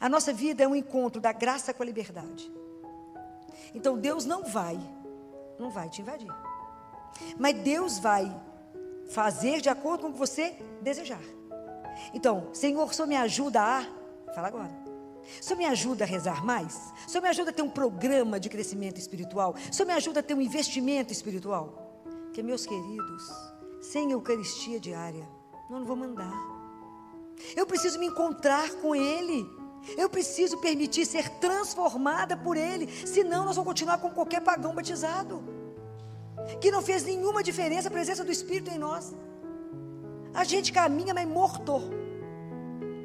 A nossa vida é um encontro da graça com a liberdade. Então Deus não vai te invadir. Mas Deus vai fazer de acordo com o que você desejar. Então, Senhor, o Senhor me ajuda a... Fala agora. O Senhor me ajuda a rezar mais? O Senhor me ajuda a ter um programa de crescimento espiritual? O Senhor me ajuda a ter um investimento espiritual? Porque, meus queridos, sem Eucaristia diária, nós não vamos andar. Eu preciso me encontrar com Ele. Eu preciso permitir ser transformada por Ele. Senão nós vamos continuar com qualquer pagão batizado, que não fez nenhuma diferença a presença do Espírito em nós. A gente caminha, mas morto.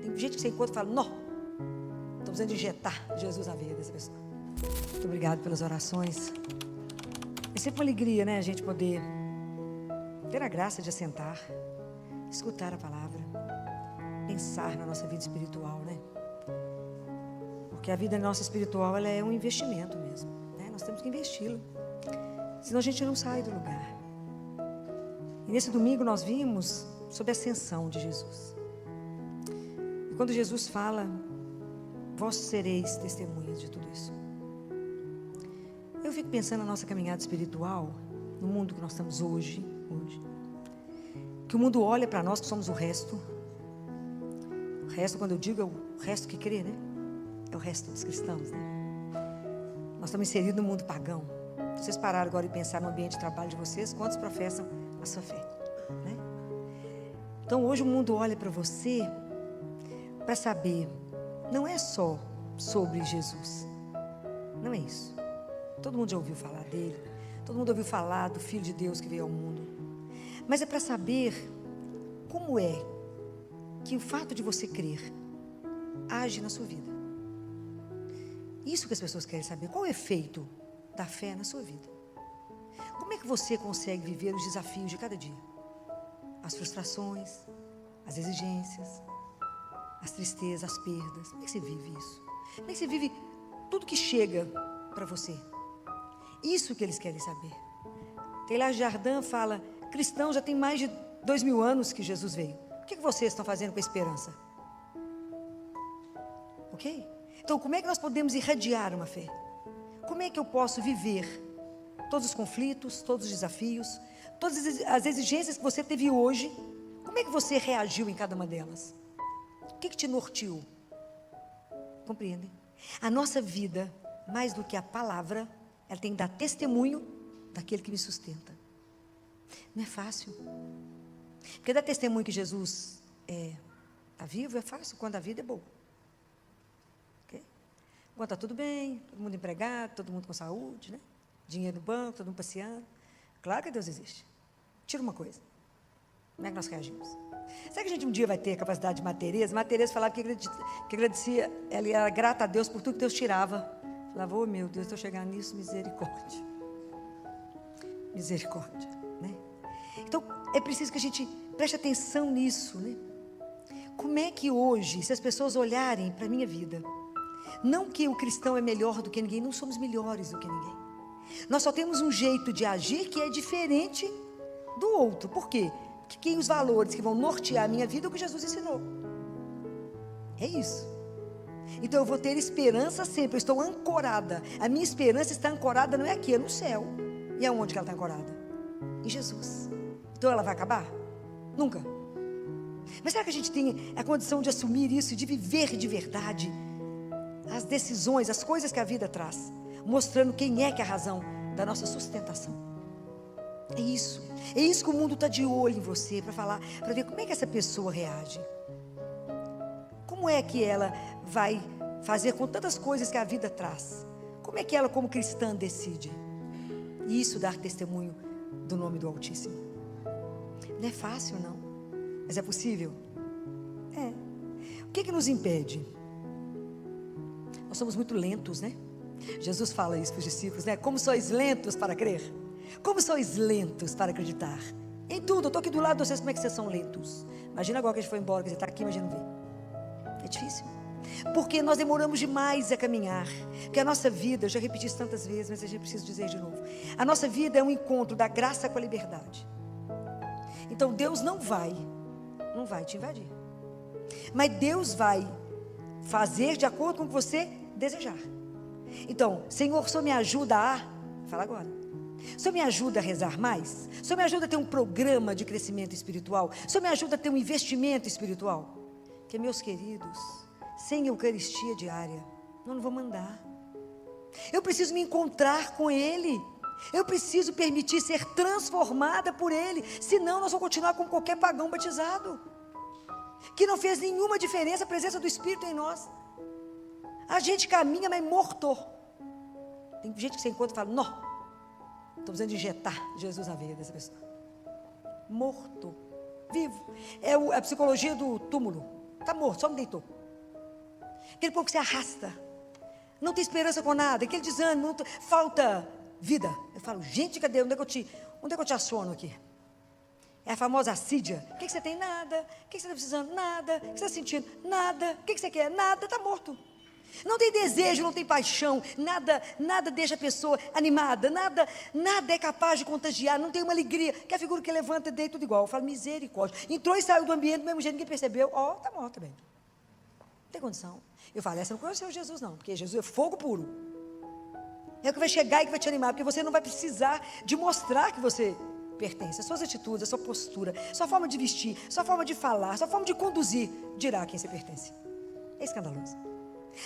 Tem gente que você encontra e fala, não, estou precisando de injetar Jesus na veia dessa pessoa. Muito obrigado pelas orações. É sempre uma alegria, né, a gente poder ter a graça de assentar, escutar a palavra, pensar na nossa vida espiritual, né? Porque a vida nossa espiritual, ela é um investimento mesmo, né? Nós temos que investi-la, senão a gente não sai do lugar. E nesse domingo nós vimos sobre a ascensão de Jesus. E quando Jesus fala, vós sereis testemunhas de tudo isso. Eu fico pensando na nossa caminhada espiritual, no mundo que nós estamos hoje, que o mundo olha para nós que somos o resto. O resto, quando eu digo, é o resto que crê, né? É o resto dos cristãos, né? Nós estamos inseridos no mundo pagão. Vocês pararam agora e pensaram no ambiente de trabalho de vocês, quantos professam a sua fé, né? Então hoje o mundo olha para você para saber, não é só sobre Jesus, não é isso. Todo mundo já ouviu falar dele, todo mundo ouviu falar do Filho de Deus que veio ao mundo, mas é para saber como é que o fato de você crer age na sua vida. Isso que as pessoas querem saber, qual é o efeito da fé na sua vida? Como é que você consegue viver os desafios de cada dia? As frustrações, as exigências, as tristezas, as perdas. Como é que você vive isso? Como é que você vive tudo que chega para você? Isso que eles querem saber. Taylor Jardin fala, cristão já tem mais de 2000 anos que Jesus veio. O que vocês estão fazendo com a esperança? Ok? Então, como é que nós podemos irradiar uma fé? Como é que eu posso viver todos os conflitos, todos os desafios, todas as exigências que você teve hoje? Como é que você reagiu em cada uma delas? O que te norteou? Compreendem? A nossa vida, mais do que a palavra, ela tem que dar testemunho daquele que me sustenta. Não é fácil. Porque dar testemunho que Jesus está vivo é fácil quando a vida é boa. Okay? Quando está tudo bem, todo mundo empregado, todo mundo com saúde, né? Dinheiro no banco, todo mundo passeando. Claro que Deus existe. Tira uma coisa. Como é que nós reagimos? Será que a gente um dia vai ter a capacidade de Matereza? Matereza falava que agradecia, ela era grata a Deus por tudo que Deus tirava. Falava, oh meu Deus, estou chegando nisso, misericórdia. Misericórdia, né? Então, é preciso que a gente preste atenção nisso, né? Como é que hoje, se as pessoas olharem para a minha vida, não que o cristão é melhor do que ninguém, não somos melhores do que ninguém. Nós só temos um jeito de agir que é diferente do outro. Por quê? Porque os valores que vão nortear a minha vida é o que Jesus ensinou. É isso. Então eu vou ter esperança sempre, eu estou ancorada. A minha esperança está ancorada, não é aqui, é no céu. E aonde que ela está ancorada? Em Jesus. Então ela vai acabar? Nunca. Mas será que a gente tem a condição de assumir isso, de viver de verdade as decisões, as coisas que a vida traz, mostrando quem é que é a razão da nossa sustentação? É isso que o mundo está de olho em você, para falar, para ver como é que essa pessoa reage. Como é que ela vai fazer com tantas coisas que a vida traz? Como é que ela, como cristã, decide? E isso dar testemunho do nome do Altíssimo. Não é fácil, não. Mas é possível? É. O que nos impede? Nós somos muito lentos, né? Jesus fala isso para os discípulos, né? Como sois lentos para crer? Como sois lentos para acreditar? Em tudo, eu estou aqui do lado de vocês, como é que vocês são lentos? Imagina agora que a gente foi embora, que você está aqui, imagina ver. É difícil. Porque nós demoramos demais a caminhar. Porque a nossa vida, eu já repeti isso tantas vezes, mas a gente precisa dizer de novo. A nossa vida é um encontro da graça com a liberdade. Então Deus não vai te invadir. Mas Deus vai fazer de acordo com o que você desejar. Então, Senhor, o Senhor me ajuda a... Fala agora. O Senhor me ajuda a rezar mais? O Senhor me ajuda a ter um programa de crescimento espiritual? O Senhor me ajuda a ter um investimento espiritual? Porque, meus queridos, sem Eucaristia diária, eu não vou mandar. Eu preciso me encontrar com Ele. Eu preciso permitir ser transformada por Ele. Senão nós vamos continuar como qualquer pagão batizado, que não fez nenhuma diferença a presença do Espírito em nós. A gente caminha, mas morto. Tem gente que você encontra e fala, não, estou precisando de injetar Jesus na veia dessa pessoa. Morto, vivo. É a psicologia do túmulo. Está morto, só me deitou. Aquele povo que se arrasta, não tem esperança com nada, aquele desânimo, falta vida. Eu falo, gente, cadê? Onde é que eu te assono aqui? É a famosa assídia. O que você tem? Nada. O que você está precisando? Nada. O que você está sentindo? Nada. O que você quer? Nada. Está morto. Não tem desejo, não tem paixão. Nada deixa a pessoa animada. Nada é capaz de contagiar. Não tem uma alegria. Que a figura que levanta e deita tudo igual. Eu falo, misericórdia. Entrou e saiu do ambiente do mesmo jeito, ninguém percebeu. Está morto também. Não tem condição. Eu falo, essa não conheceu Jesus não. Porque Jesus é fogo puro. É o que vai chegar e que vai te animar. Porque você não vai precisar de mostrar que você pertence. As suas atitudes, a sua postura, a sua forma de vestir, a sua forma de falar, a sua forma de conduzir, dirá a quem você pertence. É escandaloso.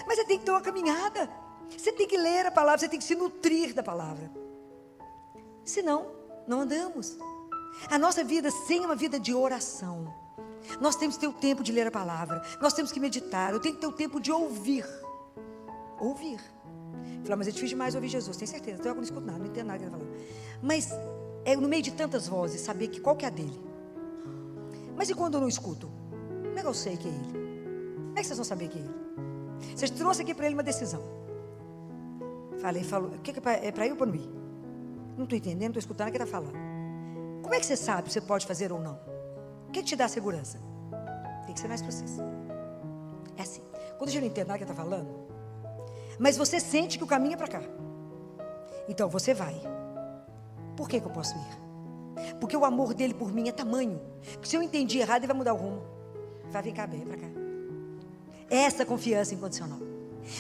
Mas você tem que ter uma caminhada. Você tem que ler a palavra, você tem que se nutrir da palavra. Senão, não andamos. A nossa vida sem uma vida de oração. Nós temos que ter o tempo de ler a palavra. Nós temos que meditar. Eu tenho que ter o tempo de ouvir. Ouvir. Falar, mas é difícil demais ouvir Jesus. Tenho certeza. Então eu não escuto nada, não entendo nada que ele está falando. Mas é no meio de tantas vozes saber que qual que é a dele. Mas e quando eu não escuto? Como é que eu sei que é ele? Como é que vocês vão saber que é ele? Vocês trouxeram aqui para ele uma decisão. Falou, o que é para ir ou para não ir? Não estou entendendo, não estou escutando o que ele está falando. Como é que você sabe se você pode fazer ou não? O que te dá segurança? Tem que ser mais processo. É assim. Quando a gente não entende nada que ele está falando, mas você sente que o caminho é para cá, então você vai. Por que eu posso ir? Porque o amor dele por mim é tamanho, que se eu entendi errado, ele vai mudar o rumo. Vai vir cá, bem para cá. Essa confiança incondicional.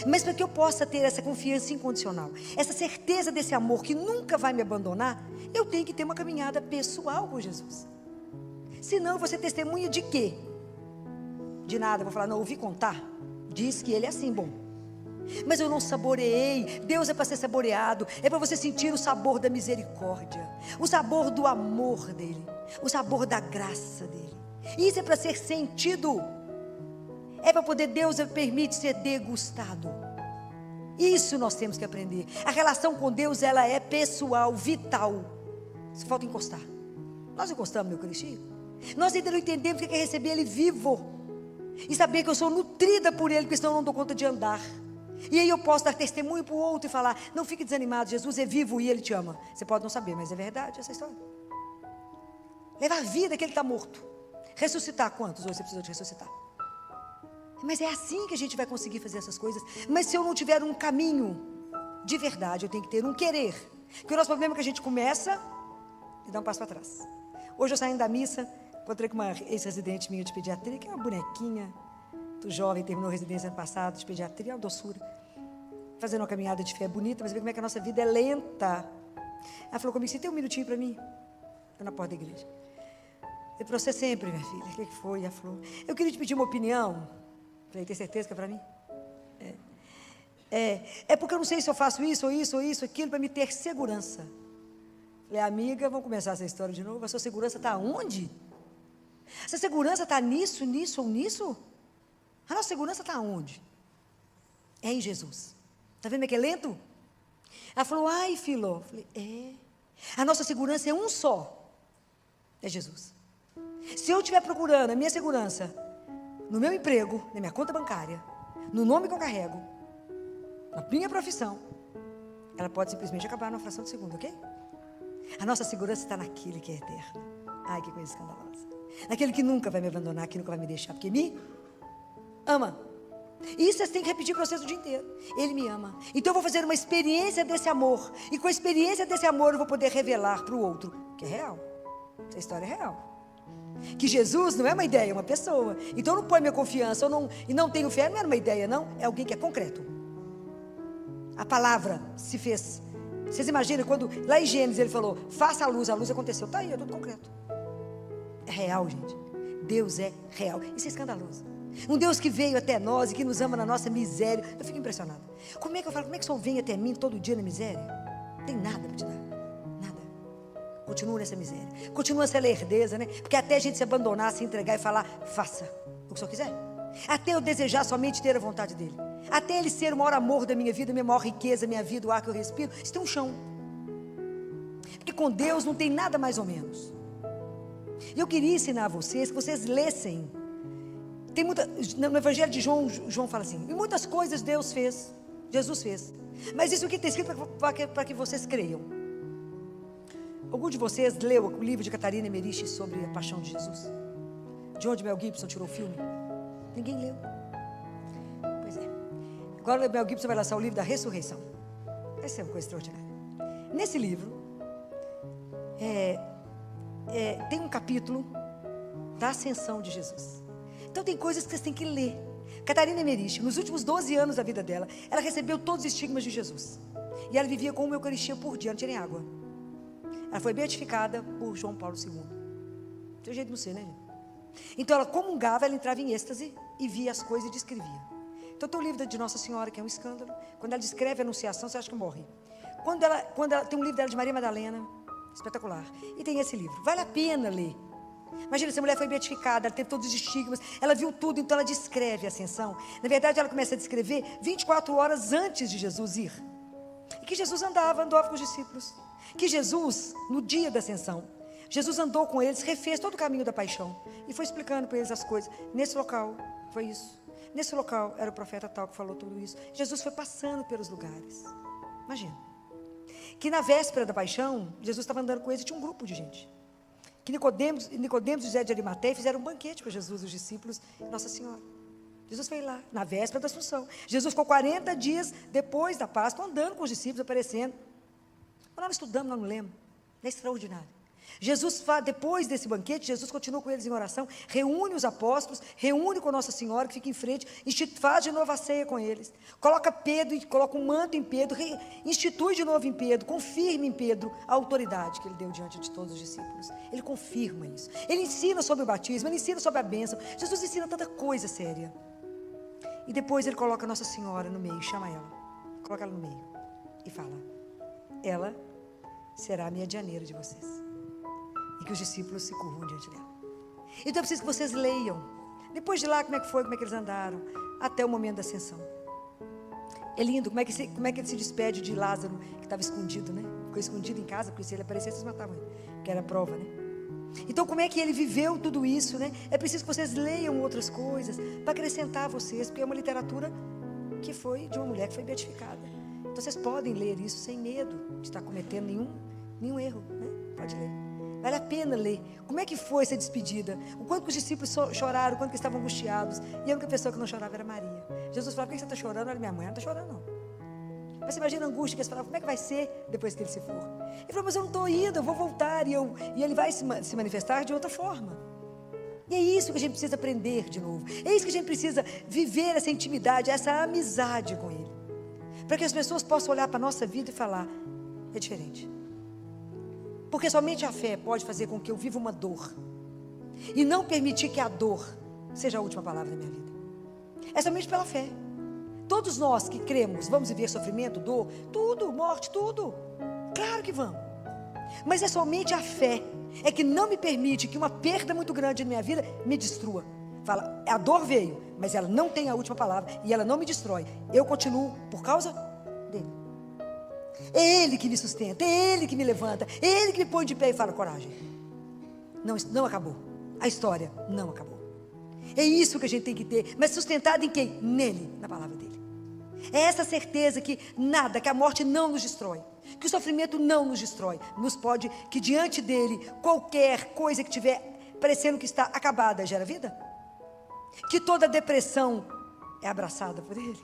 Mas para que eu possa ter essa confiança incondicional, essa certeza desse amor que nunca vai me abandonar, eu tenho que ter uma caminhada pessoal com Jesus. Senão você testemunha de quê? De nada. Eu vou falar, não, ouvi contar. Diz que ele é assim, bom. Mas eu não saboreei. Deus é para ser saboreado. É para você sentir o sabor da misericórdia, o sabor do amor dele, o sabor da graça dele. Isso é para ser sentido. É para poder, Deus permite ser degustado. Isso nós temos que aprender. A relação com Deus, ela é pessoal, vital. Só falta encostar. Nós encostamos no Eucaristia. Nós ainda não entendemos o que é receber Ele vivo. E saber que eu sou nutrida por Ele, porque senão eu não dou conta de andar. E aí eu posso dar testemunho para o outro e falar, não fique desanimado, Jesus é vivo e Ele te ama. Você pode não saber, mas é verdade essa história. Levar a vida que Ele está morto. Ressuscitar, quantos hoje você precisa de ressuscitar? Mas é assim que a gente vai conseguir fazer essas coisas. Mas se eu não tiver um caminho de verdade, eu tenho que ter um querer. Porque o nosso problema é que a gente começa e dá um passo para trás. Hoje eu saindo da missa, encontrei com uma ex-residente minha de pediatria, que é uma bonequinha, muito jovem, terminou residência ano passado, de pediatria, é uma doçura. Fazendo uma caminhada de fé bonita, mas vê como é que a nossa vida é lenta. Ela falou comigo, você tem um minutinho para mim? Eu na porta da igreja. Eu para você sempre, minha filha. O que foi? Ela falou, eu queria te pedir uma opinião. Falei, tem certeza que é para mim? É porque eu não sei se eu faço isso, ou isso, ou isso, aquilo, para me ter segurança. Falei, amiga, vamos começar essa história de novo. A sua segurança está onde? Essa segurança está nisso, nisso ou nisso? A nossa segurança está onde? É em Jesus. Está vendo que é lento? Ela falou, ai, filho. Falei, a nossa segurança é um só. É Jesus. Se eu estiver procurando a minha segurança no meu emprego, na minha conta bancária, no nome que eu carrego, na minha profissão, ela pode simplesmente acabar numa fração de segundo, ok? A nossa segurança está naquele que é eterno. Ai, que coisa escandalosa. Naquele que nunca vai me abandonar, que nunca vai me deixar, porque me ama. Isso vocês têm que repetir para vocês o dia inteiro. Ele me ama. Então eu vou fazer uma experiência desse amor. E com a experiência desse amor eu vou poder revelar para o outro, que é real. Essa história é real. Que Jesus não é uma ideia, é uma pessoa. Então eu não ponho minha confiança e não tenho fé, não era uma ideia, não. É alguém que é concreto. A palavra se fez. Vocês imaginam quando lá em Gênesis ele falou, faça a luz aconteceu. Está aí, é tudo concreto. É real, gente. Deus é real. Isso é escandaloso. Um Deus que veio até nós e que nos ama na nossa miséria. Eu fico impressionada. Como é que eu falo, como é que o Senhor vem até mim todo dia na miséria? Não tem nada para te dar. Nada. Continua nessa miséria. Continua essa lerdeza, né? Porque até a gente se abandonar, se entregar e falar, faça o que o Senhor quiser. Até eu desejar somente ter a vontade dEle. Até Ele ser o maior amor da minha vida, minha maior riqueza, minha vida, o ar que eu respiro. Isso tem um chão. Porque com Deus não tem nada mais ou menos. E eu queria ensinar a vocês, que vocês lessem. Tem muita, no Evangelho de João, João fala assim, e muitas coisas Deus fez, Jesus fez. Mas isso aqui está escrito para que vocês creiam. Algum de vocês leu o livro de Catarina Emmerich sobre a paixão de Jesus? De onde Mel Gibson tirou o filme? Ninguém leu. Pois é. Agora Mel Gibson vai lançar o livro da ressurreição. Essa é uma coisa extraordinária. Nesse livro, tem um capítulo da ascensão de Jesus. Então tem coisas que vocês têm que ler. Catarina Emmerich, nos últimos 12 anos da vida dela, ela recebeu todos os estigmas de Jesus. E ela vivia com uma eucaristia por dia, não tinha nem água. Ela foi beatificada por João Paulo II. Tem jeito de não ser, né, gente? Então ela comungava, ela entrava em êxtase e via as coisas e descrevia. Então tem o livro de Nossa Senhora, que é um escândalo. Quando ela descreve a Anunciação, você acha que morre. Quando ela tem um livro dela de Maria Madalena, espetacular. E tem esse livro, vale a pena ler. Imagina, essa mulher foi beatificada, ela teve todos os estigmas, ela viu tudo, então ela descreve a ascensão. Na verdade, ela começa a descrever 24 horas antes de Jesus ir. E que Jesus andava com os discípulos. Que Jesus, no dia da ascensão, Jesus andou com eles, refez todo o caminho da paixão. E foi explicando para eles as coisas. Nesse local, foi isso. Nesse local, era o profeta tal que falou tudo isso. Jesus foi passando pelos lugares. Imagina. Que na véspera da paixão, Jesus estava andando com eles e tinha um grupo de gente. Que Nicodemos e José de Arimateia fizeram um banquete para Jesus, os discípulos e Nossa Senhora. Jesus foi lá, na véspera da Assunção. Jesus ficou 40 dias depois da Páscoa, andando com os discípulos, aparecendo. Nós não estudamos, nós não lemos. É extraordinário. Jesus, depois desse banquete, Jesus continua com eles em oração, reúne os apóstolos, reúne com Nossa Senhora, que fica em frente, faz de novo a ceia com eles, coloca Pedro, coloca um manto em Pedro, institui de novo em Pedro, confirma em Pedro a autoridade que ele deu diante de todos os discípulos. Ele confirma isso. Ele ensina sobre o batismo, ele ensina sobre a bênção. Jesus ensina tanta coisa séria. E depois ele coloca Nossa Senhora no meio, chama ela, coloca ela no meio e fala: ela será a medianeira de vocês. E que os discípulos se curvam diante dela. Então eu preciso que vocês leiam. Depois de lá, como é que foi, como é que eles andaram, até o momento da ascensão. É lindo, como é que ele se despede de Lázaro, que estava escondido, né? Ficou escondido em casa, porque se ele aparecesse, eles matavam ele, que era a prova, né? Então como é que ele viveu tudo isso, né? É preciso que vocês leiam outras coisas, para acrescentar a vocês, porque é uma literatura que foi de uma mulher que foi beatificada. Então vocês podem ler isso sem medo de estar cometendo nenhum erro, né? Pode ler. Vale a pena ler. Como é que foi essa despedida? O quanto que os discípulos choraram, o quanto que estavam angustiados. E a única pessoa que não chorava era Maria. Jesus falava: por que você está chorando? Olha, minha mãe não está chorando, não. Mas você imagina a angústia que eles falavam: como é que vai ser depois que ele se for? Ele falou: mas eu não estou indo, eu vou voltar. E ele vai se manifestar de outra forma. E é isso que a gente precisa aprender de novo. É isso que a gente precisa viver, essa intimidade, essa amizade com ele. Para que as pessoas possam olhar para a nossa vida e falar: é diferente. Porque somente a fé pode fazer com que eu viva uma dor. E não permitir que a dor seja a última palavra da minha vida. É somente pela fé. Todos nós que cremos, vamos viver sofrimento, dor, tudo, morte, tudo. Claro que vamos. Mas é somente a fé é que não me permite que uma perda muito grande na minha vida me destrua. Fala, a dor veio, mas ela não tem a última palavra e ela não me destrói. Eu continuo por causa dele. É Ele que me sustenta, é Ele que me levanta, é Ele que me põe de pé e fala: coragem. Não acabou. A história não acabou. É isso que a gente tem que ter. Mas sustentado em quem? Nele, na palavra dele. É essa certeza que nada, que a morte não nos destrói, que o sofrimento não nos destrói. Que diante dele, qualquer coisa que tiver parecendo que está acabada, gera vida. Que toda depressão é abraçada por ele.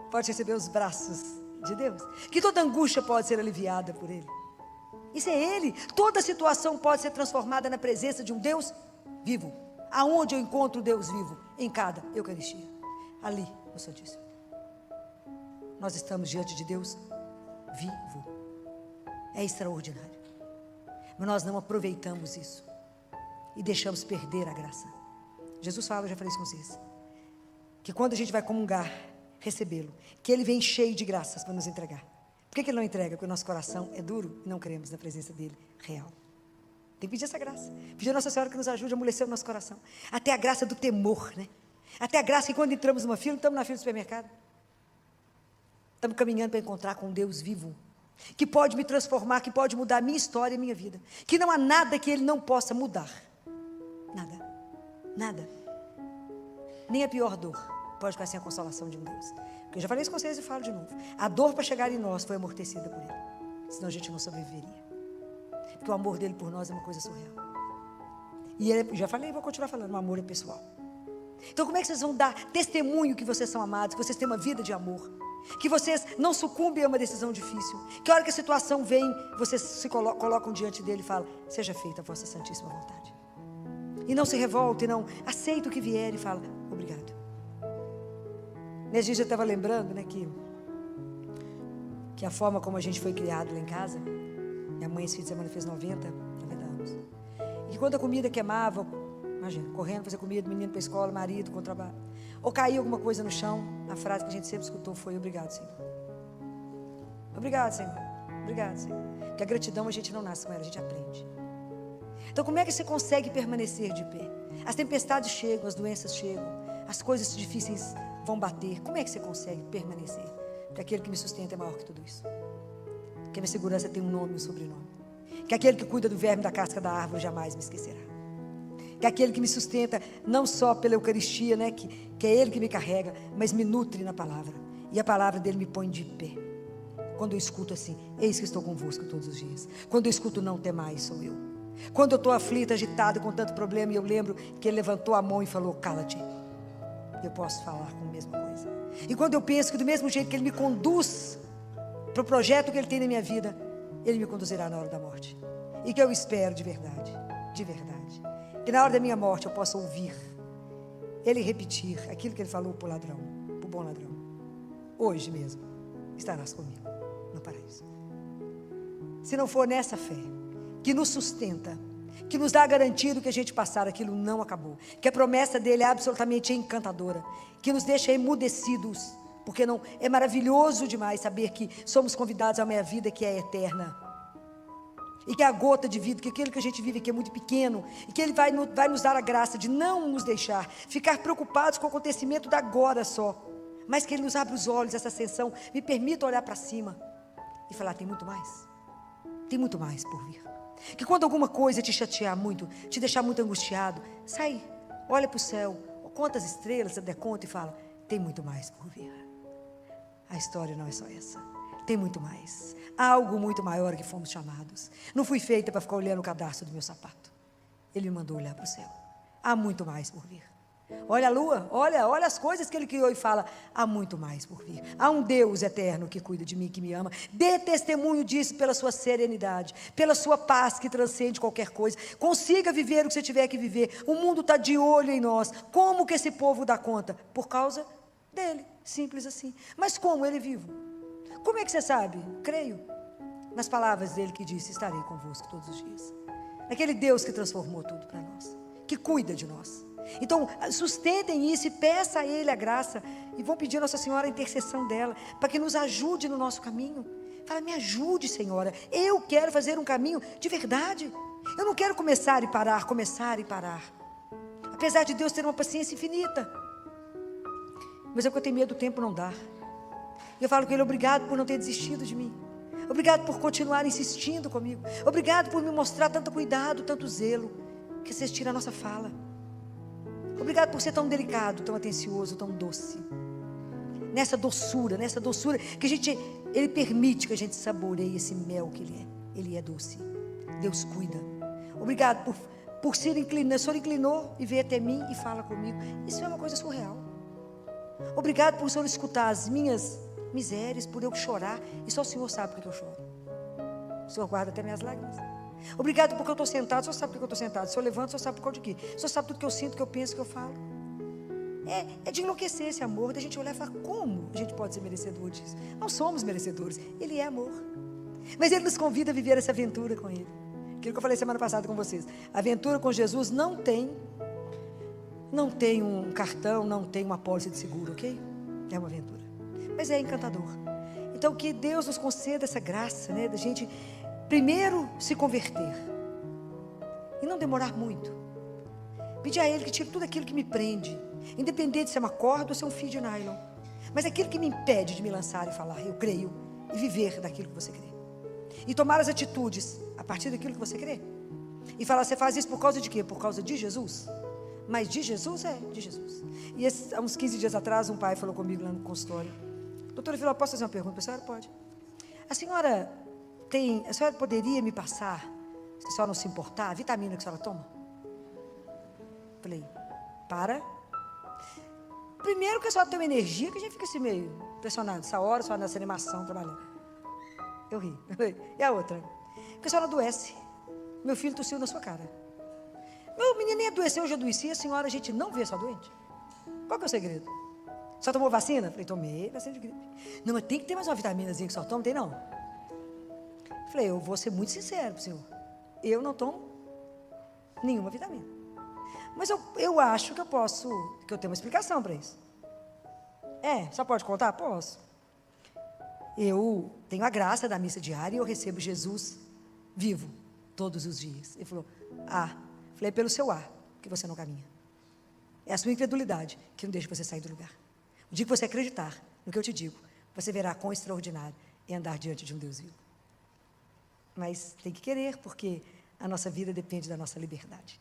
Pode receber os braços de Deus. Que toda angústia pode ser aliviada por ele. Isso é ele. Toda situação pode ser transformada na presença de um Deus vivo. Aonde eu encontro Deus vivo? Em cada Eucaristia. Ali, no Santíssimo. Nós estamos diante de Deus vivo. É extraordinário. Mas nós não aproveitamos isso. E deixamos perder a graça. Jesus fala, eu já falei isso com vocês, que quando a gente vai comungar, recebê-lo, que Ele vem cheio de graças para nos entregar. Por que Ele não entrega? Porque o nosso coração é duro e não cremos na presença dEle real. Tem que pedir essa graça. Pedir a Nossa Senhora que nos ajude a amolecer o nosso coração. Até a graça do temor, né? Até a graça que quando entramos numa fila, não estamos na fila do supermercado. Estamos caminhando para encontrar com um Deus vivo, que pode me transformar, que pode mudar a minha história e a minha vida. Que não há nada que Ele não possa mudar. Nada. Nada. Nem a pior dor pode ficar sem a consolação de um Deus. Porque eu já falei isso com vocês e falo de novo. A dor para chegar em nós foi amortecida por Ele. Senão a gente não sobreviveria. Porque o amor dele por nós é uma coisa surreal. E ele, já falei e vou continuar falando, o amor é pessoal. Então como é que vocês vão dar testemunho que vocês são amados, que vocês têm uma vida de amor, que vocês não sucumbem a uma decisão difícil, que a hora que a situação vem, vocês se colocam diante dele e falam, seja feita a vossa santíssima vontade. E não se revolta e não aceita o que vier e fala, obrigado. Nesse dia eu estava lembrando, né, que a forma como a gente foi criado lá em casa, minha mãe esse fim de semana fez 90 anos, e que quando a comida queimava, imagina, correndo fazer comida, menino para a escola, marido com o trabalho, ou caía alguma coisa no chão, a frase que a gente sempre escutou foi, obrigado, Senhor. Obrigado, Senhor. Obrigado, Senhor. Porque a gratidão a gente não nasce com ela, a gente aprende. Então como é que você consegue permanecer de pé? As tempestades chegam, as doenças chegam, as coisas difíceis vão bater. Como é que você consegue permanecer? Porque aquele que me sustenta é maior que tudo isso. Que a minha segurança tem um nome e um sobrenome. Que aquele que cuida do verme da casca da árvore jamais me esquecerá. Que aquele que me sustenta não só pela Eucaristia, né, que é Ele que me carrega, mas me nutre na palavra. E a palavra dele me põe de pé. Quando eu escuto assim, eis que estou convosco todos os dias. Quando eu escuto não temais, sou eu. Quando eu estou aflita, agitada, com tanto problema, e eu lembro que Ele levantou a mão e falou, cala-te. Eu posso falar com a mesma coisa. E quando eu penso que do mesmo jeito que Ele me conduz para o projeto que Ele tem na minha vida, Ele me conduzirá na hora da morte. E que eu espero de verdade, que na hora da minha morte eu possa ouvir Ele repetir aquilo que Ele falou para o ladrão, para o bom ladrão. Hoje mesmo estarás comigo no paraíso. Se não for nessa fé que nos sustenta, que nos dá a garantia do que a gente passar, aquilo não acabou, que a promessa dele é absolutamente encantadora, que nos deixa emudecidos, porque não é maravilhoso demais saber que somos convidados a uma vida que é eterna, e que é a gota de vida, que aquilo que a gente vive aqui é muito pequeno, e que Ele vai nos dar a graça de não nos deixar ficar preocupados com o acontecimento da agora só, mas que Ele nos abra os olhos, essa ascensão, me permita olhar para cima, e falar, tem muito mais por vir. Que quando alguma coisa te chatear muito, te deixar muito angustiado, sai, olha para o céu, conta as estrelas, você der conta e fala, tem muito mais por vir. A história não é só essa, tem muito mais, há algo muito maior que fomos chamados. Não fui feita para ficar olhando o cadarço do meu sapato. Ele me mandou olhar para o céu, há muito mais por vir. Olha a lua, olha as coisas que Ele criou e fala, há muito mais por vir. Há um Deus eterno que cuida de mim, que me ama. Dê testemunho disso pela sua serenidade, pela sua paz que transcende qualquer coisa. Consiga viver o que você tiver que viver. O mundo está de olho em nós. Como que esse povo dá conta? Por causa dele, simples assim. Mas como? Ele é vivo. Como é que você sabe? Creio nas palavras dele que disse, estarei convosco todos os dias. Naquele Deus que transformou tudo para nós, que cuida de nós. Então sustentem isso e peça a Ele a graça, e vão pedir a Nossa Senhora a intercessão dela, para que nos ajude no nosso caminho. Fala, me ajude, Senhora, eu quero fazer um caminho de verdade, eu não quero começar e parar, apesar de Deus ter uma paciência infinita, mas é porque eu tenho medo do tempo não dar. Eu falo com Ele, obrigado por não ter desistido de mim, obrigado por continuar insistindo comigo, obrigado por me mostrar tanto cuidado, tanto zelo, que vocês tiram a nossa fala. Obrigado por ser tão delicado, tão atencioso, tão doce. Nessa doçura que Ele permite que a gente saboreie esse mel que Ele é. Ele é doce. Deus cuida. Obrigado por ser inclinado. O Senhor inclinou e veio até mim e fala comigo. Isso é uma coisa surreal. Obrigado por o Senhor escutar as minhas misérias, por eu chorar. E só o Senhor sabe porque eu choro. O Senhor guarda até minhas lágrimas. Obrigado porque eu estou sentado, o Senhor sabe porque eu estou sentado. Se eu levanto, o Senhor sabe por causa de quê? O Senhor sabe tudo que eu sinto, que eu penso, que eu falo. É de enlouquecer esse amor, da gente olhar e falar, como a gente pode ser merecedor disso? Não somos merecedores, Ele é amor. Mas Ele nos convida a viver essa aventura com Ele. Aquilo que eu falei semana passada com vocês. A aventura com Jesus não tem um cartão, não tem uma pólice de seguro, ok? É uma aventura. Mas é encantador. Então que Deus nos conceda essa graça, né? Da gente primeiro se converter. E não demorar muito. Pedir a Ele que tire tudo aquilo que me prende. Independente se é uma corda ou se é um fio de nylon. Mas aquilo que me impede de me lançar e falar, eu creio. E viver daquilo que você crê. E tomar as atitudes a partir daquilo que você crê. E falar, você faz isso por causa de quê? Por causa de Jesus? Mas de Jesus de Jesus. E há uns 15 dias atrás, um pai falou comigo lá no consultório. Doutora Vila, posso fazer uma pergunta? A senhora pode. A senhora poderia me passar, se a senhora não se importar, a vitamina que a senhora toma? Falei, primeiro que a senhora tem uma energia que a gente fica assim meio impressionado. Essa hora a senhora nessa animação trabalhando. Eu ri. E a outra? Porque a senhora adoece. Meu filho tossiu na sua cara. Meu menino nem adoeceu, eu já adoeci. A senhora, a gente não vê só doente. Qual que é o segredo? Só tomou vacina? Falei, tomei vacina de gripe. Não, mas tem que ter mais uma vitaminazinha que só toma, tem não? Falei, eu vou ser muito sincero para o senhor. Eu não tomo nenhuma vitamina. Mas eu acho que eu tenho uma explicação para isso. Só pode contar? Posso. Eu tenho a graça da missa diária e eu recebo Jesus vivo todos os dias. Ele falou, falei, é pelo seu ar que você não caminha. É a sua incredulidade que não deixa você sair do lugar. O dia que você acreditar no que eu te digo, você verá quão extraordinário é andar diante de um Deus vivo. Mas tem que querer, porque a nossa vida depende da nossa liberdade.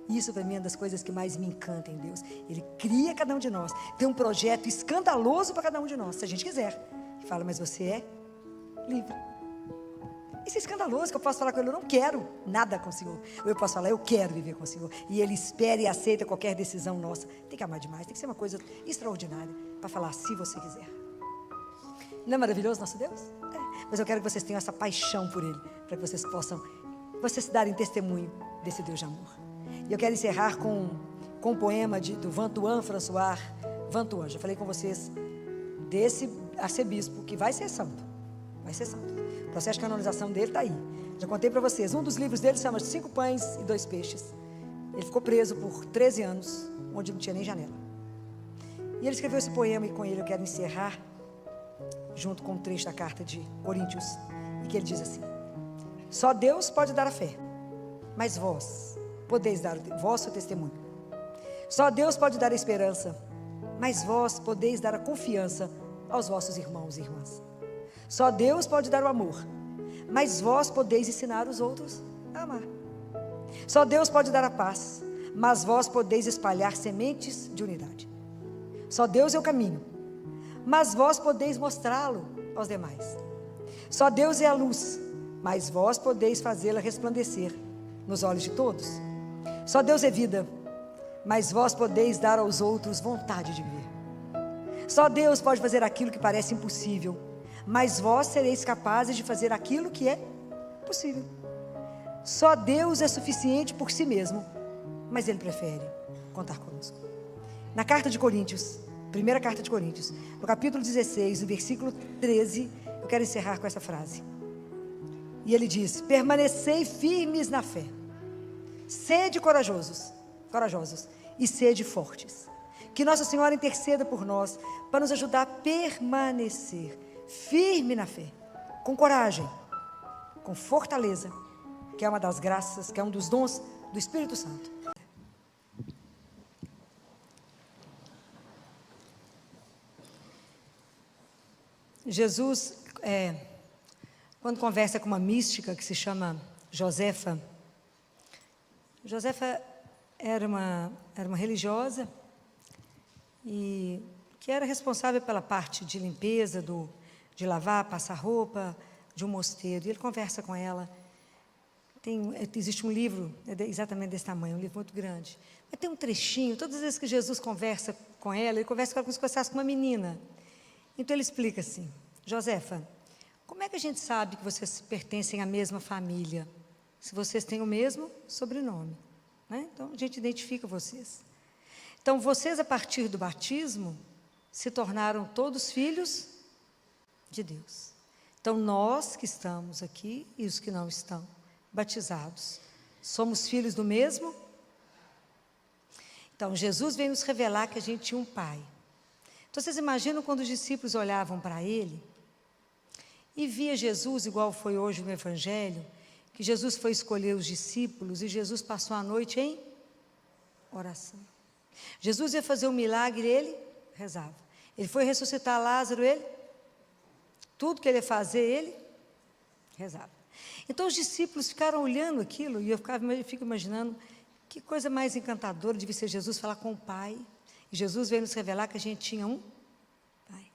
Isso para mim é uma das coisas que mais me encanta em Deus. Ele cria cada um de nós, tem um projeto escandaloso para cada um de nós, se a gente quiser. E fala, mas você é livre. Isso é escandaloso, que eu posso falar com Ele, eu não quero nada com o Senhor. Ou eu posso falar, eu quero viver com o Senhor. E Ele espera e aceita qualquer decisão nossa. Tem que amar demais, tem que ser uma coisa extraordinária para falar, se você quiser. Não é maravilhoso nosso Deus? Mas eu quero que vocês tenham essa paixão por Ele, para que vocês possam, se darem testemunho desse Deus de amor. E eu quero encerrar com um poema do Vantuan François Vantuan. Já falei com vocês desse arcebispo que vai ser santo. Vai ser santo. O processo de canonização dele está aí. Já contei para vocês. Um dos livros dele se chama 5 Pães e 2 Peixes. Ele ficou preso por 13 anos, onde não tinha nem janela. E ele escreveu esse poema e com ele eu quero encerrar, junto com um trecho da carta de Coríntios, e que ele diz assim: só Deus pode dar a fé, mas vós podeis dar o vosso testemunho. Só Deus pode dar a esperança, mas vós podeis dar a confiança aos vossos irmãos e irmãs. Só Deus pode dar o amor, mas vós podeis ensinar os outros a amar. Só Deus pode dar a paz, mas vós podeis espalhar sementes de unidade. Só Deus é o caminho, mas vós podeis mostrá-lo aos demais. Só Deus é a luz, mas vós podeis fazê-la resplandecer nos olhos de todos. Só Deus é vida, mas vós podeis dar aos outros vontade de viver. Só Deus pode fazer aquilo que parece impossível, mas vós sereis capazes de fazer aquilo que é possível. Só Deus é suficiente por si mesmo, mas Ele prefere contar conosco. Na carta de Coríntios, primeira carta de Coríntios, no capítulo 16, no versículo 13, eu quero encerrar com essa frase. E ele diz: permanecei firmes na fé, sede corajosos e sede fortes. Que Nossa Senhora interceda por nós, para nos ajudar a permanecer firme na fé, com coragem, com fortaleza, que é uma das graças, que é um dos dons do Espírito Santo. Jesus, quando conversa com uma mística que se chama Josefa era uma religiosa e que era responsável pela parte de limpeza, de lavar, passar roupa de um mosteiro. E ele conversa com ela. Existe um livro exatamente desse tamanho, um livro muito grande. Mas tem um trechinho, todas as vezes que Jesus conversa com ela, ele conversa com ela como se conversasse com uma menina. Então ele explica assim: Josefa, como é que a gente sabe que vocês pertencem à mesma família, se vocês têm o mesmo sobrenome, né? Então, a gente identifica vocês. Então, vocês, a partir do batismo, se tornaram todos filhos de Deus. Então, nós que estamos aqui e os que não estão batizados, somos filhos do mesmo? Então, Jesus veio nos revelar que a gente tinha um Pai. Então, vocês imaginam quando os discípulos olhavam para Ele e via Jesus, igual foi hoje no Evangelho, que Jesus foi escolher os discípulos e Jesus passou a noite em oração. Jesus ia fazer um milagre, ele rezava. Ele foi ressuscitar Lázaro, ele, tudo que ele ia fazer, ele rezava. Então os discípulos ficaram olhando aquilo e eu fico imaginando que coisa mais encantadora devia ser Jesus falar com o Pai. E Jesus veio nos revelar que a gente tinha um Pai.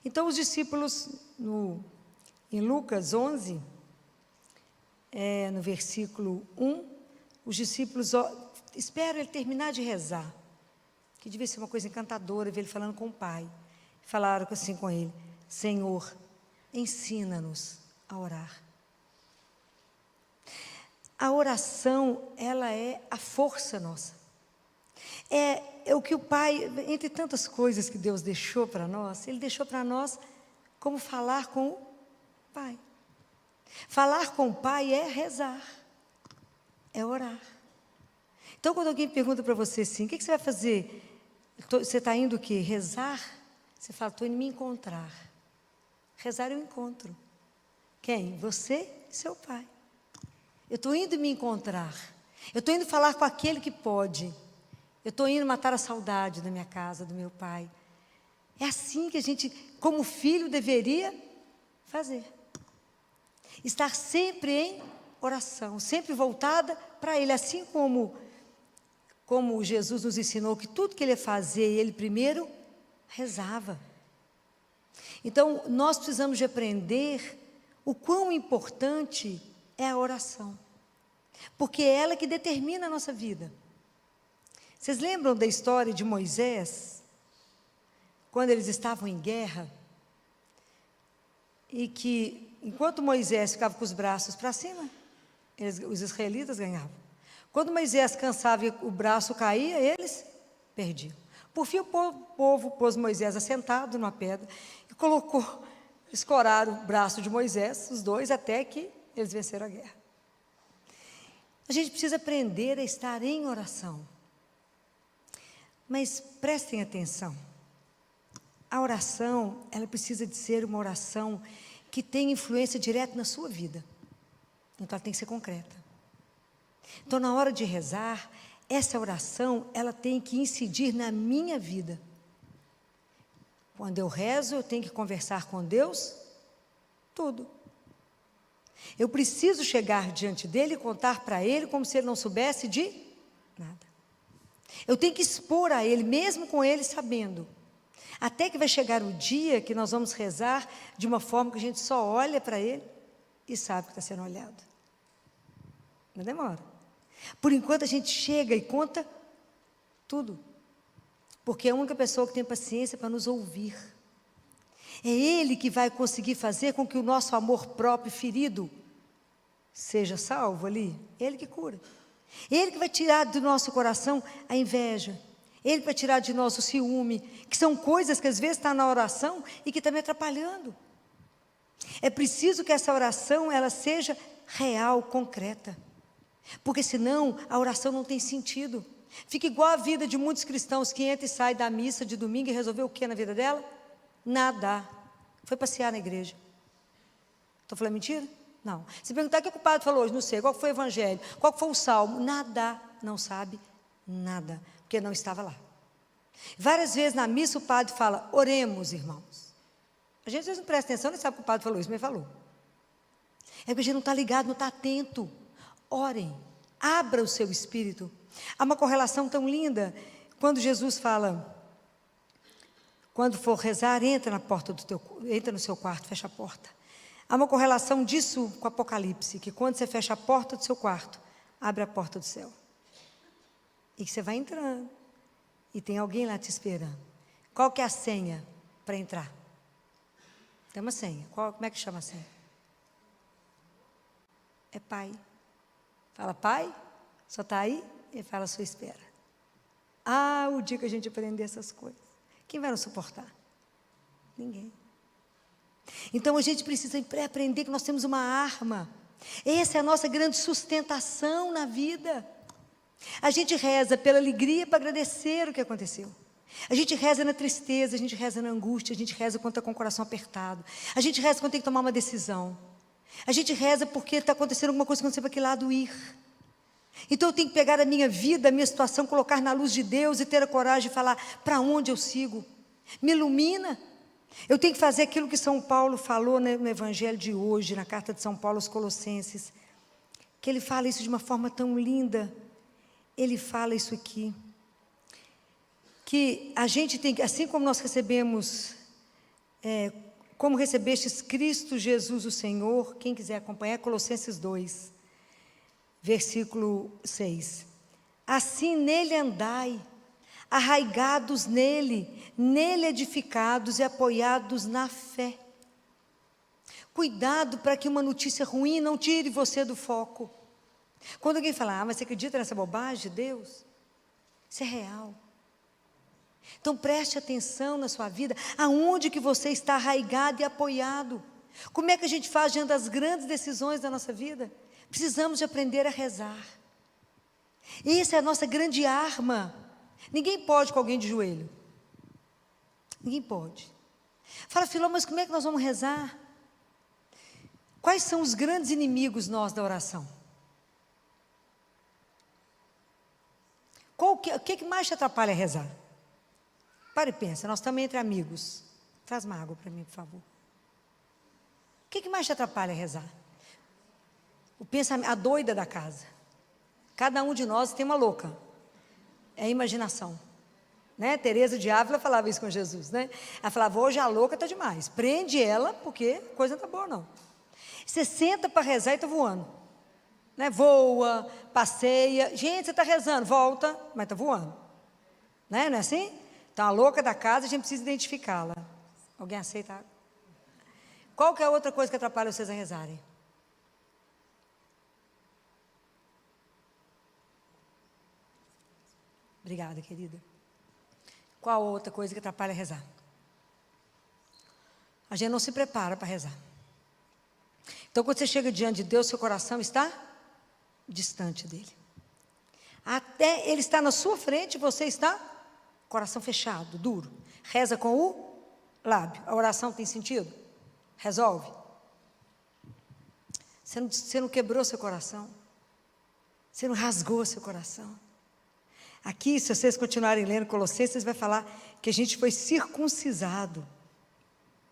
Então os discípulos, em Lucas 11, no versículo 1, os discípulos esperam ele terminar de rezar, que devia ser uma coisa encantadora, ver ele falando com o Pai. Falaram assim com ele: Senhor, ensina-nos a orar. A oração, ela é a força nossa. É o que o Pai, entre tantas coisas que Deus deixou para nós, Ele deixou para nós como falar com o Pai. Falar com o Pai é rezar, é orar. Então, quando alguém pergunta para você assim, o que você vai fazer? Você está indo o quê? Rezar? Você fala, estou indo me encontrar. Rezar é um encontro. Quem? Você e seu Pai. Eu estou indo me encontrar. Eu estou indo falar com aquele que pode. Eu estou indo matar a saudade da minha casa, do meu Pai. É assim que a gente, como filho, deveria fazer. Estar sempre em oração, sempre voltada para Ele, assim como Jesus nos ensinou que tudo que Ele ia fazer, Ele primeiro rezava. Então, nós precisamos de aprender o quão importante é a oração, porque é ela que determina a nossa vida. Vocês lembram da história de Moisés, quando eles estavam em guerra, e que, enquanto Moisés ficava com os braços para cima, os israelitas ganhavam. Quando Moisés cansava e o braço caía, eles perdiam. Por fim, o povo pôs Moisés assentado numa pedra e escoraram o braço de Moisés, os dois, até que eles venceram a guerra. A gente precisa aprender a estar em oração. Mas prestem atenção. A oração, ela precisa de ser uma oração que tenha influência direta na sua vida. Então, ela tem que ser concreta. Então, na hora de rezar, essa oração, ela tem que incidir na minha vida. Quando eu rezo, eu tenho que conversar com Deus, tudo. Eu preciso chegar diante dEle e contar para Ele como se Ele não soubesse de nada. Eu tenho que expor a Ele, mesmo com Ele sabendo. Até que vai chegar o dia que nós vamos rezar de uma forma que a gente só olha para Ele e sabe que está sendo olhado. Não demora. Por enquanto a gente chega e conta tudo. Porque é a única pessoa que tem paciência para nos ouvir. É Ele que vai conseguir fazer com que o nosso amor próprio ferido seja salvo ali. Ele que cura. Ele que vai tirar do nosso coração a inveja. Ele que vai tirar de nós o ciúme, que são coisas que às vezes estão na oração e que estão me atrapalhando. É preciso que essa oração ela seja real, concreta. Porque senão a oração não tem sentido. Fica igual a vida de muitos cristãos que entram e saem da missa de domingo e resolveu o que na vida dela? Nada. Foi passear na igreja. Estou falando mentira? Não. Se perguntar o que o padre falou hoje, não sei. Qual foi o evangelho? Qual foi o salmo? Nada. Não sabe nada. Porque não estava lá. Várias vezes na missa o padre fala, oremos, irmãos. A gente às vezes não presta atenção, nem sabe que o padre falou isso, mas falou. É porque a gente não está ligado, não está atento. Orem, abra o seu espírito. Há uma correlação tão linda, quando Jesus fala, quando for rezar, entra no seu quarto, fecha a porta. Há uma correlação disso com o Apocalipse, que quando você fecha a porta do seu quarto, abre a porta do céu. E que você vai entrando, e tem alguém lá te esperando. Qual que é a senha para entrar? Tem uma senha. Como é que chama a senha? É Pai. Fala, pai, só está aí? Ele fala, só espera. O dia que a gente aprender essas coisas, quem vai nos suportar? Ninguém. Então a gente precisa aprender que nós temos uma arma. Essa é a nossa grande sustentação na vida. A gente reza pela alegria para agradecer o que aconteceu. A gente reza na tristeza, a gente reza na angústia, a gente reza quando está com o coração apertado. A gente reza quando tem que tomar uma decisão. A gente reza porque está acontecendo alguma coisa que eu não sei para que lado ir. Então eu tenho que pegar a minha vida, a minha situação, colocar na luz de Deus e ter a coragem de falar para onde eu sigo. Me ilumina. Eu tenho que fazer aquilo que São Paulo falou no Evangelho de hoje, na carta de São Paulo aos Colossenses, que ele fala isso de uma forma tão linda. Ele fala isso aqui, que a gente tem que, assim como nós recebemos, como recebestes Cristo Jesus o Senhor, quem quiser acompanhar, Colossenses 2, versículo 6. Assim nele andai, arraigados nele edificados e apoiados na fé. Cuidado para que uma notícia ruim não tire você do foco. Quando alguém fala, mas você acredita nessa bobagem de Deus? Isso é real. Então preste atenção na sua vida, aonde que você está arraigado e apoiado. Como é que a gente faz diante das grandes decisões da nossa vida? Precisamos de aprender a rezar. Essa é a nossa grande arma. Ninguém pode com alguém de joelho. Ninguém pode. Fala, Filó, mas como é que nós vamos rezar? Quais são os grandes inimigos nós da oração? O que mais te atrapalha a rezar? Para e pensa, nós estamos entre amigos. Traz uma água para mim, por favor. O que mais te atrapalha a rezar? O pensamento, a doida da casa. Cada um de nós tem uma louca. É a imaginação. Né? Teresa de Ávila falava isso com Jesus. Né? Ela falava, hoje a louca está demais. Prende ela, porque a coisa não está boa, não. Você senta para rezar e está voando. Né? Voa, passeia. Gente, você está rezando, volta, mas está voando. Né? Não é assim? Então, a louca da casa, a gente precisa identificá-la. Alguém aceita? Qual que é a outra coisa que atrapalha vocês a rezarem? Obrigada, querida. Qual outra coisa que atrapalha a rezar? A gente não se prepara para rezar. Então, quando você chega diante de Deus, seu coração está distante dele. Até ele está na sua frente, você está coração fechado, duro. Reza com o lábio. A oração tem sentido? Resolve. Você não quebrou seu coração. Você não rasgou seu coração. Aqui, se vocês continuarem lendo Colossenses, vai falar que a gente foi circuncisado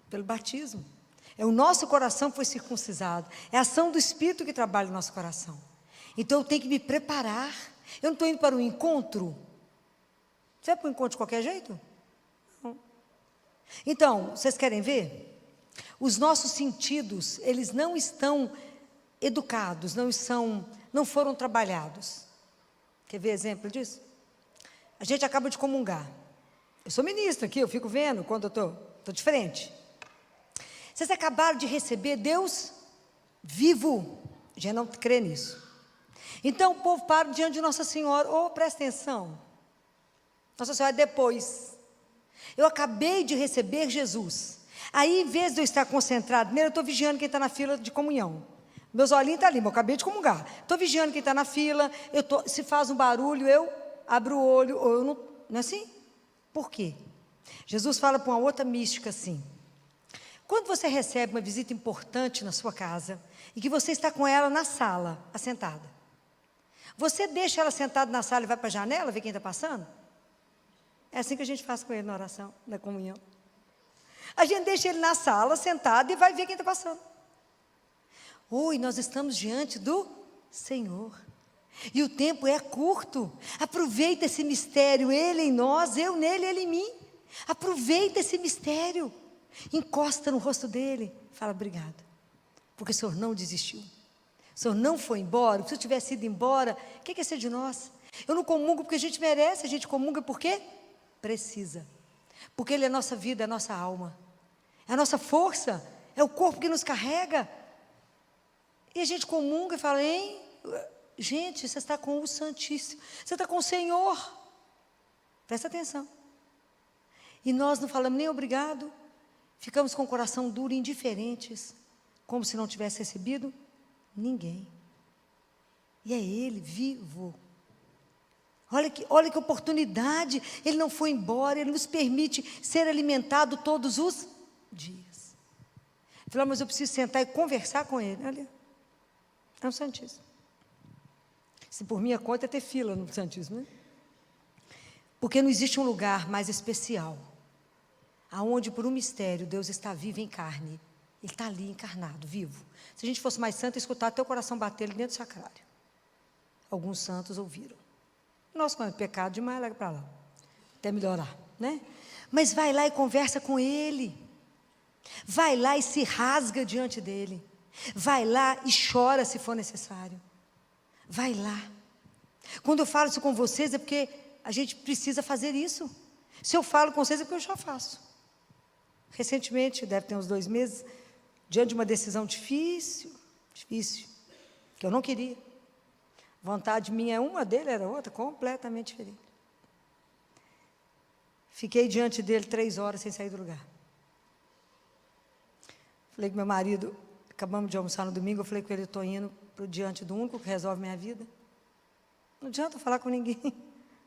pelo batismo. O nosso coração foi circuncisado. É a ação do Espírito que trabalha no nosso coração. Então eu tenho que me preparar. Eu não estou indo para um encontro. Você vai para um encontro de qualquer jeito? Não. Então, vocês querem ver? Os nossos sentidos, eles não estão educados, não foram trabalhados. Quer ver exemplo disso? A gente acaba de comungar. Eu sou ministra aqui, eu fico vendo quando eu estou de frente. Vocês acabaram de receber Deus vivo. A gente não crê nisso. Então o povo para diante de Nossa Senhora. Presta atenção. Nossa Senhora depois. Eu acabei de receber Jesus. Aí, em vez de eu estar concentrado, primeiro eu estou vigiando quem está na fila de comunhão. Meus olhinhos estão ali, mas eu acabei de comungar. Estou vigiando quem está na fila. Se faz um barulho, eu abro o olho, ou eu não é assim? Por quê? Jesus fala para uma outra mística assim. Quando você recebe uma visita importante na sua casa, e que você está com ela na sala, assentada, você deixa ela sentada na sala e vai para a janela, ver quem está passando? É assim que a gente faz com ele na oração, na comunhão. A gente deixa ele na sala, sentado, e vai ver quem está passando. Nós estamos diante do Senhor. E o tempo é curto. Aproveita esse mistério, Ele em nós, eu nele, Ele em mim. Aproveita esse mistério. Encosta no rosto dele. Fala, obrigado. Porque o Senhor não desistiu. O Senhor não foi embora. Se eu tivesse ido embora, o que é ser de nós? Eu não comungo porque a gente merece, a gente comunga porque precisa. Porque Ele é a nossa vida, é a nossa alma. É a nossa força. É o corpo que nos carrega. E a gente comunga e fala, Gente, você está com o Santíssimo. Você está com o Senhor. Presta atenção. E nós não falamos nem obrigado. Ficamos com o coração duro, indiferentes. Como se não tivesse recebido ninguém. E é Ele vivo. Olha que oportunidade. Ele não foi embora. Ele nos permite ser alimentado todos os dias. Falei, mas eu preciso sentar e conversar com Ele. Olha, é um Santíssimo. Se por minha conta é ter fila no Santíssimo, né? Porque não existe um lugar mais especial, aonde por um mistério Deus está vivo em carne. Ele está ali encarnado, vivo. Se a gente fosse mais santo, escutar até o coração bater ali dentro do sacrário. Alguns santos ouviram. Nós, quando é pecado demais, larga para lá. Até melhorar, né? Mas vai lá e conversa com Ele. Vai lá e se rasga diante dEle. Vai lá e chora se for necessário. Vai lá. Quando eu falo isso com vocês é porque a gente precisa fazer isso. Se eu falo com vocês é porque eu já faço. Recentemente, deve ter uns 2 meses, diante de uma decisão difícil, que eu não queria. Vontade minha é uma, dele era outra, completamente diferente. Fiquei diante dele 3 horas sem sair do lugar. Falei com meu marido, acabamos de almoçar no domingo, eu falei com ele, eu estou indo diante do único que resolve minha vida. Não adianta falar com ninguém.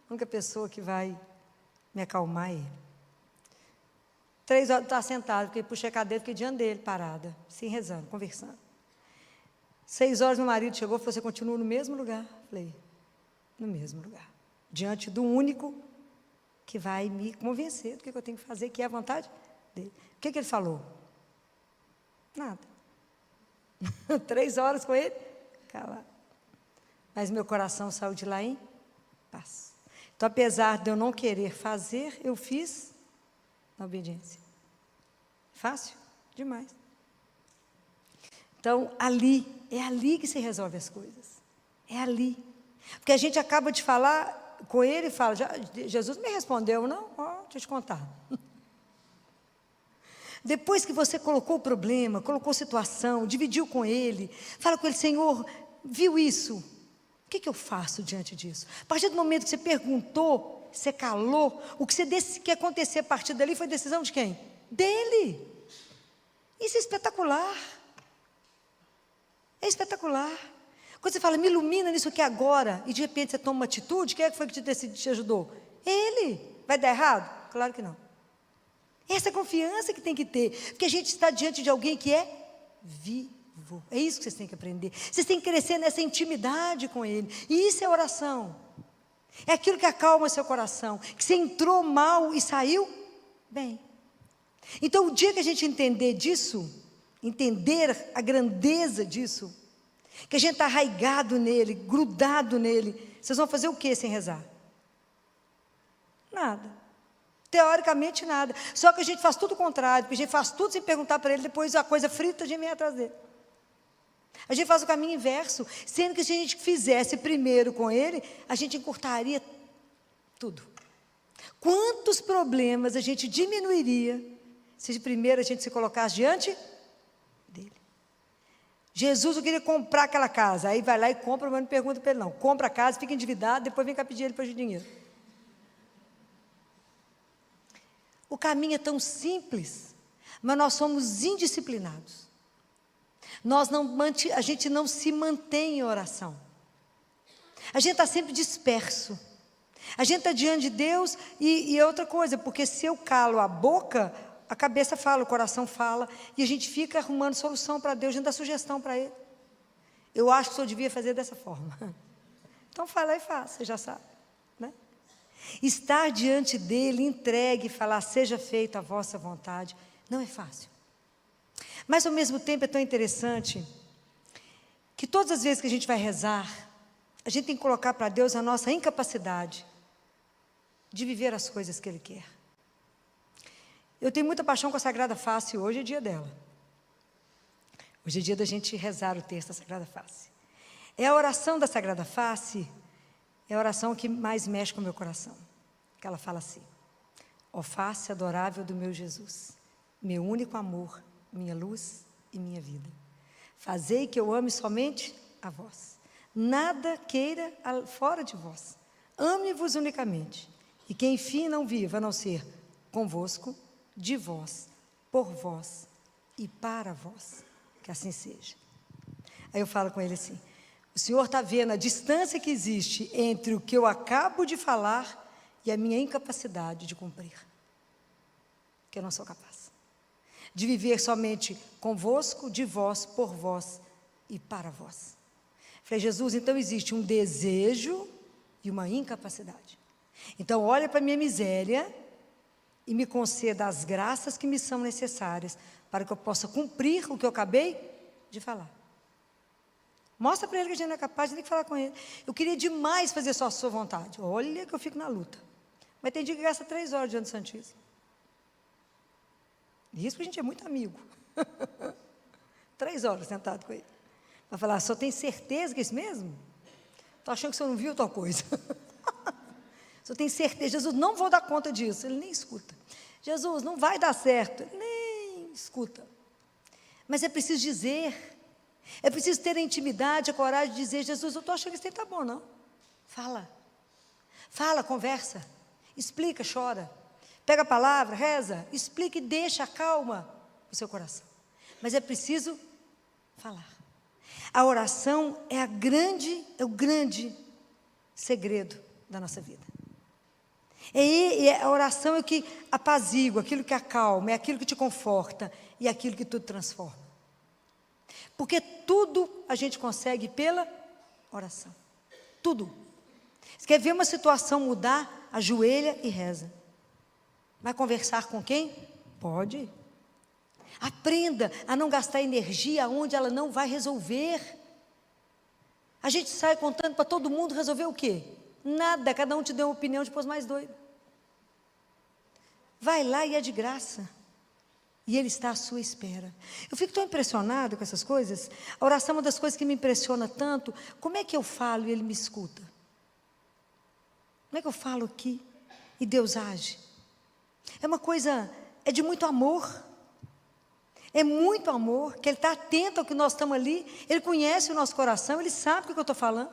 A única pessoa que vai me acalmar é Ele. 3 horas, estava sentado, porque puxei a cadeira, fiquei diante dele, parada, assim, rezando, conversando. 6 horas, meu marido chegou e falou, você continua no mesmo lugar? Falei, no mesmo lugar. Diante do único que vai me convencer do que eu tenho que fazer, que é a vontade dele. O que ele falou? Nada. 3 horas com ele, calado. Mas meu coração saiu de lá em paz. Então, apesar de eu não querer fazer, eu fiz na obediência. Fácil? Demais. Então, é ali que se resolve as coisas. É ali. Porque a gente acaba de falar com ele e fala, Jesus me respondeu, não? Deixa eu te contar. Depois que você colocou o problema, colocou a situação, dividiu com Ele, fala com Ele, Senhor, viu isso? O que eu faço diante disso? A partir do momento que você perguntou, você calou, o que você disse que ia acontecer a partir dali foi decisão de quem? Dele. Isso é espetacular. É espetacular. Quando você fala, me ilumina nisso aqui agora, e de repente você toma uma atitude, quem é que foi que te ajudou? Ele. Vai dar errado? Claro que não. Essa confiança que tem que ter, porque a gente está diante de alguém que é vivo. É isso que vocês têm que aprender. Vocês têm que crescer nessa intimidade com Ele. E isso é oração. É aquilo que acalma seu coração. Que você entrou mal e saiu bem. Então, o dia que a gente entender disso, entender a grandeza disso, que a gente está arraigado nele, grudado nele, vocês vão fazer o que sem rezar? Nada. Teoricamente nada, só que a gente faz tudo o contrário, porque a gente faz tudo sem perguntar para Ele, depois a coisa frita a gente vem atrás dele. A gente faz o caminho inverso, sendo que se a gente fizesse primeiro com Ele, a gente encurtaria tudo. Quantos problemas a gente diminuiria, se primeiro a gente se colocasse diante dele. Jesus, eu queria comprar aquela casa, aí vai lá e compra, mas não pergunta para Ele não, compra a casa, fica endividado, depois vem cá pedir Ele para o dinheiro. O caminho é tão simples, mas nós somos indisciplinados. A gente não se mantém em oração. A gente está sempre disperso. A gente está diante de Deus e é outra coisa, porque se eu calo a boca, a cabeça fala, o coração fala, e a gente fica arrumando solução para Deus, a gente dá sugestão para Ele. Eu acho que o senhor devia fazer dessa forma. Então fala e faça, você já sabe, né? Estar diante dele, entregue e falar, seja feita a vossa vontade, não é fácil. Mas ao mesmo tempo é tão interessante, que todas as vezes que a gente vai rezar, a gente tem que colocar para Deus a nossa incapacidade de viver as coisas que Ele quer. Eu tenho muita paixão com a Sagrada Face, hoje é dia dela. Hoje é dia da gente rezar o texto da Sagrada Face. É a oração da Sagrada Face, é a oração que mais mexe com o meu coração. Que ela fala assim, ó face adorável do meu Jesus, meu único amor, minha luz e minha vida. Fazei que eu ame somente a vós. nada queira fora de vós. Ame-vos unicamente. E que enfim não viva, a não ser convosco, de vós, por vós e para vós. Que assim seja. Aí eu falo com ele assim: o Senhor está vendo a distância que existe entre o que eu acabo de falar e a minha incapacidade de cumprir. Que eu não sou capaz. De viver somente convosco, de vós, por vós e para vós. Falei: Jesus, então existe um desejo e uma incapacidade. Então olha para a minha miséria e me conceda as graças que me são necessárias para que eu possa cumprir o que eu acabei de falar. Mostra para ele que a gente não é capaz, a gente tem que falar com ele. Eu queria demais fazer só a sua vontade. Olha que eu fico na luta. Mas tem dia que gasta 3 horas diante do Santíssimo. Isso porque a gente é muito amigo. 3 horas sentado com ele. Vai falar: só tem certeza que é isso mesmo? Estou achando que você não viu tal coisa. Só tem certeza. Jesus, não vou dar conta disso. Ele nem escuta. Jesus, não vai dar certo. Ele nem escuta. Mas é preciso dizer. É preciso ter a intimidade, a coragem de dizer: Jesus, eu estou achando que isso está bom, não. Fala. Fala, conversa. Explica, chora. Pega a palavra, reza, explica e deixa, calma o seu coração. Mas é preciso falar. A oração é o grande segredo da nossa vida. A oração é o que apazigua, aquilo que acalma, é aquilo que te conforta e aquilo que tudo transforma. Porque tudo a gente consegue pela oração. Tudo. Você quer ver uma situação mudar? Ajoelha e reza. Vai conversar com quem? Pode. Aprenda a não gastar energia onde ela não vai resolver. A gente sai contando para todo mundo resolver o quê? Nada, cada um te deu uma opinião depois mais doida. Vai lá e é de graça. E Ele está à sua espera. Eu fico tão impressionado com essas coisas. A oração é uma das coisas que me impressiona tanto. Como é que eu falo e Ele me escuta? Como é que eu falo aqui e Deus age? É uma coisa, é de muito amor. É muito amor, que Ele está atento ao que nós estamos ali. Ele conhece o nosso coração, Ele sabe o que eu estou falando.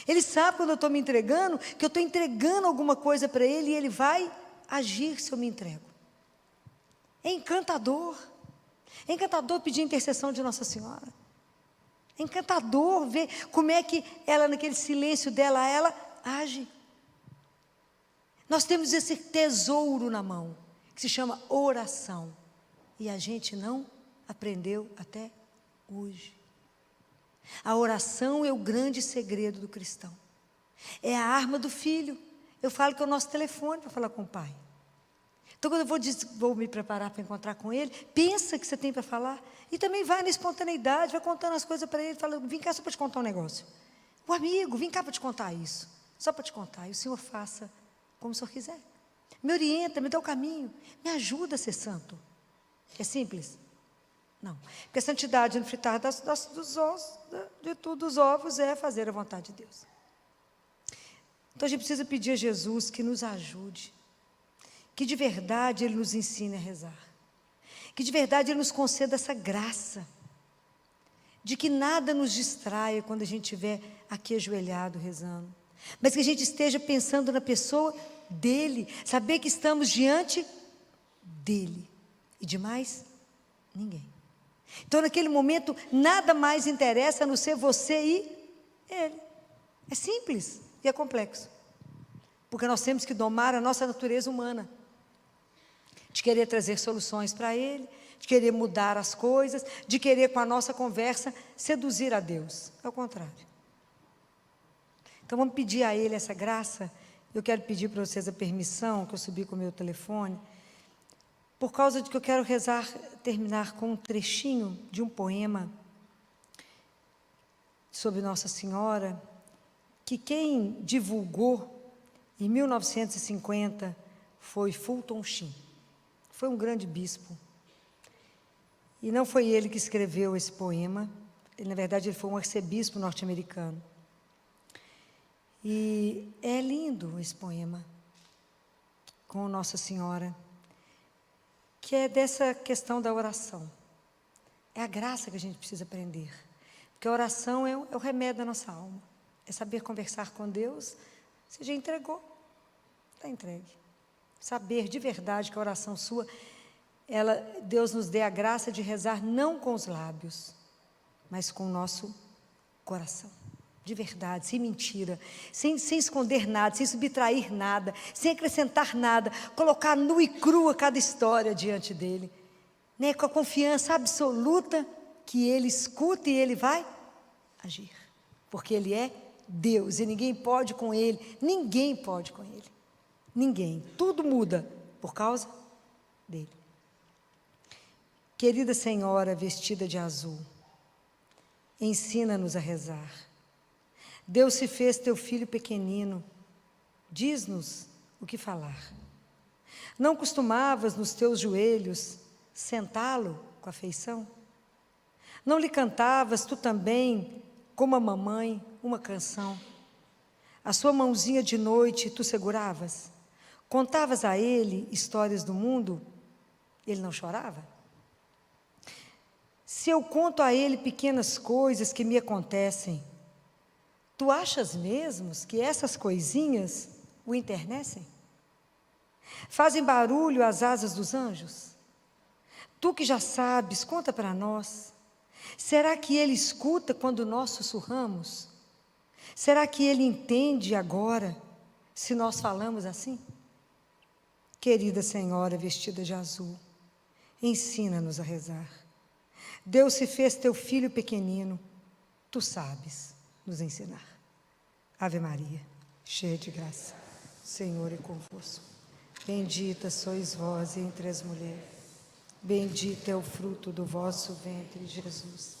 Ele sabe quando eu estou me entregando, que eu estou entregando alguma coisa para Ele e Ele vai agir se eu me entrego. É encantador. É encantador pedir a intercessão de Nossa Senhora. É encantador ver como é que ela, naquele silêncio dela, ela age. Nós temos esse tesouro na mão, que se chama oração. E a gente não aprendeu até hoje. A oração é o grande segredo do cristão. É a arma do filho. Eu falo que é o nosso telefone para falar com o pai. Então, quando eu vou me preparar para encontrar com ele, pensa que você tem para falar. E também vai na espontaneidade, vai contando as coisas para ele, fala: vem cá só para te contar um negócio. O amigo, vem cá para te contar isso. Só para te contar. E o Senhor faça como o Senhor quiser. Me orienta, me dá o caminho. Me ajuda a ser santo. É simples? Não. Porque a santidade no fritar dos ovos é fazer a vontade de Deus. Então a gente precisa pedir a Jesus que nos ajude. Que de verdade Ele nos ensine a rezar. Que de verdade Ele nos conceda essa graça. De que nada nos distraia quando a gente estiver aqui ajoelhado rezando. Mas que a gente esteja pensando na pessoa dEle. Saber que estamos diante dEle. E de mais ninguém. Então naquele momento nada mais interessa a não ser você e Ele. É simples e é complexo. Porque nós temos que domar a nossa natureza humana. De querer trazer soluções para Ele, de querer mudar as coisas, de querer com a nossa conversa seduzir a Deus. É o contrário. Então vamos pedir a Ele essa graça. Eu quero pedir para vocês a permissão, que eu subi com o meu telefone, por causa de que eu quero terminar com um trechinho de um poema sobre Nossa Senhora, que quem divulgou em 1950 foi Fulton Sheen. Foi um grande bispo. E não foi ele que escreveu esse poema. Na verdade, ele foi um arcebispo norte-americano. E é lindo esse poema, com Nossa Senhora, que é dessa questão da oração. É a graça que a gente precisa aprender. Porque a oração é o remédio da nossa alma. é saber conversar com Deus. Você já entregou, está entregue. Saber de verdade que a oração sua, Deus nos dê a graça de rezar não com os lábios, mas com o nosso coração. De verdade, sem mentira, sem esconder nada, sem subtrair nada, sem acrescentar nada, colocar nua e crua cada história diante dele, né? Com a confiança absoluta que ele escuta e ele vai agir, porque ele é Deus e ninguém pode com ele, ninguém pode com ele, ninguém, tudo muda por causa dele. Querida Senhora vestida de azul, ensina-nos a rezar. Deus se fez teu filho pequenino, diz-nos o que falar. Não costumavas nos teus joelhos sentá-lo com afeição? Não lhe cantavas tu também, como a mamãe, uma canção? A sua mãozinha de noite tu seguravas? Contavas a ele histórias do mundo? Ele não chorava? Se eu conto a ele pequenas coisas que me acontecem, tu achas mesmo que essas coisinhas o enternecem? Fazem barulho as asas dos anjos? Tu que já sabes, conta para nós. Será que ele escuta quando nós sussurramos? Será que ele entende agora, se nós falamos assim? Querida Senhora vestida de azul, ensina-nos a rezar. Deus se fez teu filho pequenino, tu sabes nos ensinar. Ave Maria, cheia de graça, o Senhor é convosco. Bendita sois vós entre as mulheres, bendito é o fruto do vosso ventre, Jesus.